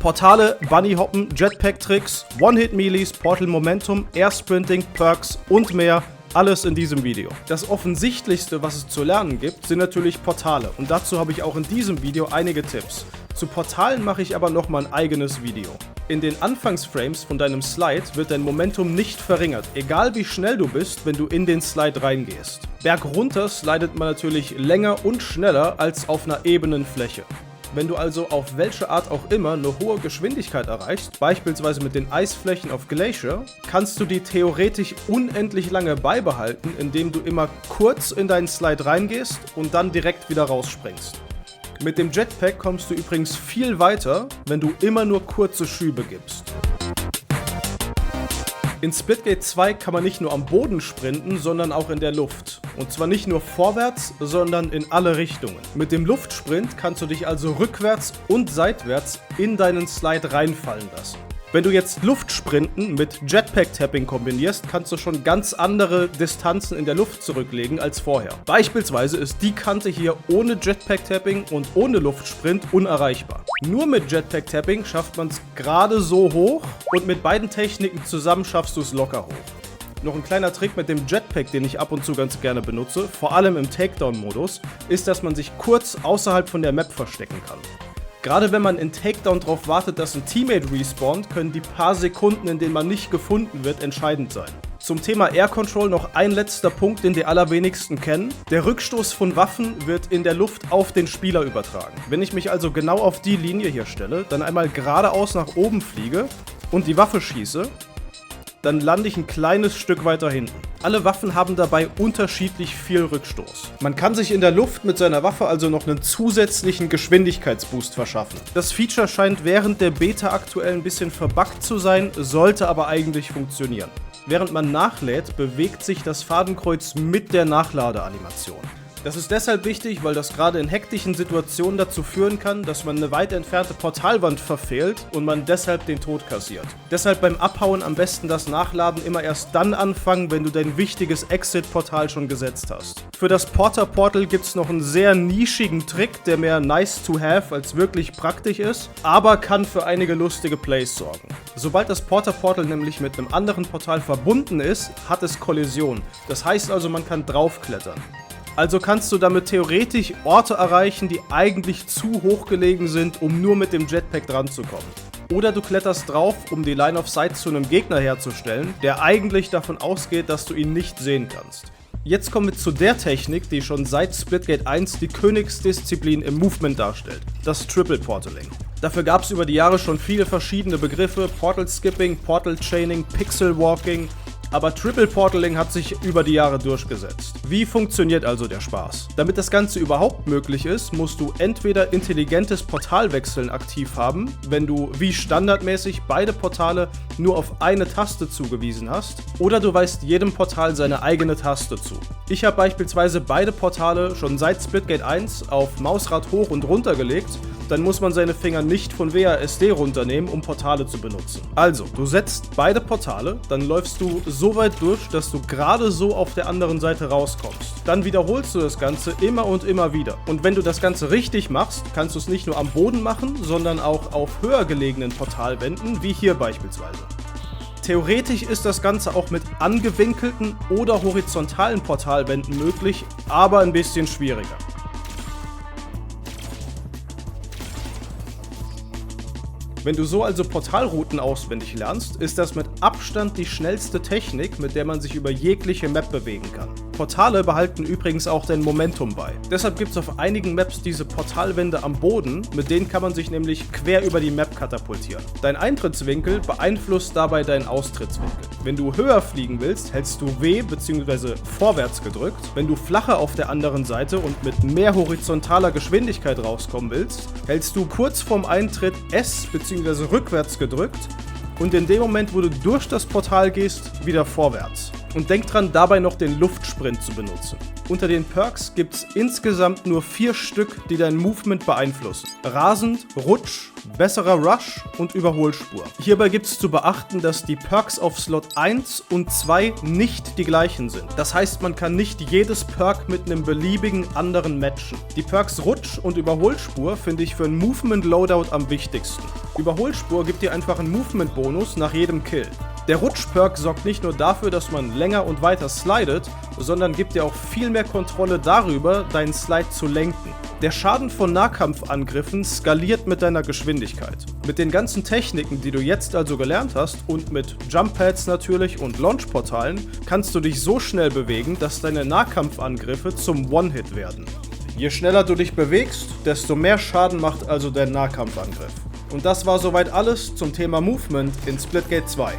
Portale, Bunnyhoppen, Jetpack-Tricks, One-Hit-Meelees, Portal Momentum, Air-Sprinting, Perks und mehr. Alles in diesem Video. Das offensichtlichste, was es zu lernen gibt, sind natürlich Portale. Und dazu habe ich auch in diesem Video einige Tipps. Zu Portalen mache ich aber nochmal ein eigenes Video. In den Anfangsframes von deinem Slide wird dein Momentum nicht verringert, egal wie schnell du bist, wenn du in den Slide reingehst. Bergunter slidet man natürlich länger und schneller als auf einer ebenen Fläche. Wenn du also auf welche Art auch immer eine hohe Geschwindigkeit erreichst, beispielsweise mit den Eisflächen auf Glacier, kannst du die theoretisch unendlich lange beibehalten, indem du immer kurz in deinen Slide reingehst und dann direkt wieder rausspringst. Mit dem Jetpack kommst du übrigens viel weiter, wenn du immer nur kurze Schübe gibst. In Splitgate 2 kann man nicht nur am Boden sprinten, sondern auch in der Luft. Und zwar nicht nur vorwärts, sondern in alle Richtungen. Mit dem Luftsprint kannst du dich also rückwärts und seitwärts in deinen Slide reinfallen lassen. Wenn du jetzt Luftsprinten mit Jetpack-Tapping kombinierst, kannst du schon ganz andere Distanzen in der Luft zurücklegen als vorher. Beispielsweise ist die Kante hier ohne Jetpack-Tapping und ohne Luftsprint unerreichbar. Nur mit Jetpack-Tapping schafft man es gerade so hoch und mit beiden Techniken zusammen schaffst du es locker hoch. Noch ein kleiner Trick mit dem Jetpack, den ich ab und zu ganz gerne benutze, vor allem im Takedown-Modus, ist, dass man sich kurz außerhalb von der Map verstecken kann. Gerade wenn man in Takedown darauf wartet, dass ein Teammate respawnt, können die paar Sekunden, in denen man nicht gefunden wird, entscheidend sein. Zum Thema Air Control noch ein letzter Punkt, den die allerwenigsten kennen. Der Rückstoß von Waffen wird in der Luft auf den Spieler übertragen. Wenn ich mich also genau auf die Linie hier stelle, dann einmal geradeaus nach oben fliege und die Waffe schieße, dann lande ich ein kleines Stück weiter hinten. Alle Waffen haben dabei unterschiedlich viel Rückstoß. Man kann sich in der Luft mit seiner Waffe also noch einen zusätzlichen Geschwindigkeitsboost verschaffen. Das Feature scheint während der Beta aktuell ein bisschen verbuggt zu sein, sollte aber eigentlich funktionieren. Während man nachlädt, bewegt sich das Fadenkreuz mit der Nachladeanimation. Das ist deshalb wichtig, weil das gerade in hektischen Situationen dazu führen kann, dass man eine weit entfernte Portalwand verfehlt und man deshalb den Tod kassiert. Deshalb beim Abhauen am besten das Nachladen immer erst dann anfangen, wenn du dein wichtiges Exit-Portal schon gesetzt hast. Für das Porter-Portal gibt es noch einen sehr nischigen Trick, der mehr nice to have als wirklich praktisch ist, aber kann für einige lustige Plays sorgen. Sobald das Porter-Portal nämlich mit einem anderen Portal verbunden ist, hat es Kollision. Das heißt also, man kann draufklettern. Also kannst du damit theoretisch Orte erreichen, die eigentlich zu hoch gelegen sind, um nur mit dem Jetpack dran zu kommen. Oder du kletterst drauf, um die Line of Sight zu einem Gegner herzustellen, der eigentlich davon ausgeht, dass du ihn nicht sehen kannst. Jetzt kommen wir zu der Technik, die schon seit Splitgate 1 die Königsdisziplin im Movement darstellt, das Triple Portaling. Dafür gab es über die Jahre schon viele verschiedene Begriffe, Portal Skipping, Portal Chaining, Pixel Walking, aber Triple Portaling hat sich über die Jahre durchgesetzt. Wie funktioniert also der Spaß? Damit das Ganze überhaupt möglich ist, musst du entweder intelligentes Portalwechseln aktiv haben, wenn du wie standardmäßig beide Portale nur auf eine Taste zugewiesen hast, oder du weist jedem Portal seine eigene Taste zu. Ich habe beispielsweise beide Portale schon seit Splitgate 1 auf Mausrad hoch und runter gelegt, dann muss man seine Finger nicht von WASD runternehmen, um Portale zu benutzen. Also, du setzt beide Portale, dann läufst du so weit durch, dass du gerade so auf der anderen Seite rauskommst. Dann wiederholst du das Ganze immer und immer wieder. Und wenn du das Ganze richtig machst, kannst du es nicht nur am Boden machen, sondern auch auf höher gelegenen Portalwänden, wie hier beispielsweise. Theoretisch ist das Ganze auch mit angewinkelten oder horizontalen Portalwänden möglich, aber ein bisschen schwieriger. Wenn du so also Portalrouten auswendig lernst, ist das mit Abstand die schnellste Technik, mit der man sich über jegliche Map bewegen kann. Portale behalten übrigens auch dein Momentum bei. Deshalb gibt es auf einigen Maps diese Portalwände am Boden, mit denen kann man sich nämlich quer über die Map katapultieren. Dein Eintrittswinkel beeinflusst dabei deinen Austrittswinkel. Wenn du höher fliegen willst, hältst du W bzw. vorwärts gedrückt. Wenn du flacher auf der anderen Seite und mit mehr horizontaler Geschwindigkeit rauskommen willst, hältst du kurz vorm Eintritt S bzw. rückwärts gedrückt und in dem Moment, wo du durch das Portal gehst, wieder vorwärts. Und denk dran, dabei noch den Luftsprint zu benutzen. Unter den Perks gibt es insgesamt nur 4 Stück, die dein Movement beeinflussen. Rasend, Rutsch, besserer Rush und Überholspur. Hierbei gibt es zu beachten, dass die Perks auf Slot 1 und 2 nicht die gleichen sind. Das heißt, man kann nicht jedes Perk mit einem beliebigen anderen matchen. Die Perks Rutsch und Überholspur finde ich für ein Movement Loadout am wichtigsten. Überholspur gibt dir einfach einen Movement-Bonus nach jedem Kill. Der Rutsch-Perk sorgt nicht nur dafür, dass man länger und weiter slidet, sondern gibt dir auch viel mehr Kontrolle darüber, deinen Slide zu lenken. Der Schaden von Nahkampfangriffen skaliert mit deiner Geschwindigkeit. Mit den ganzen Techniken, die du jetzt also gelernt hast und mit Jump-Pads natürlich und Launch-Portalen, kannst du dich so schnell bewegen, dass deine Nahkampfangriffe zum One-Hit werden. Je schneller du dich bewegst, desto mehr Schaden macht also der Nahkampfangriff. Und das war soweit alles zum Thema Movement in Splitgate 2.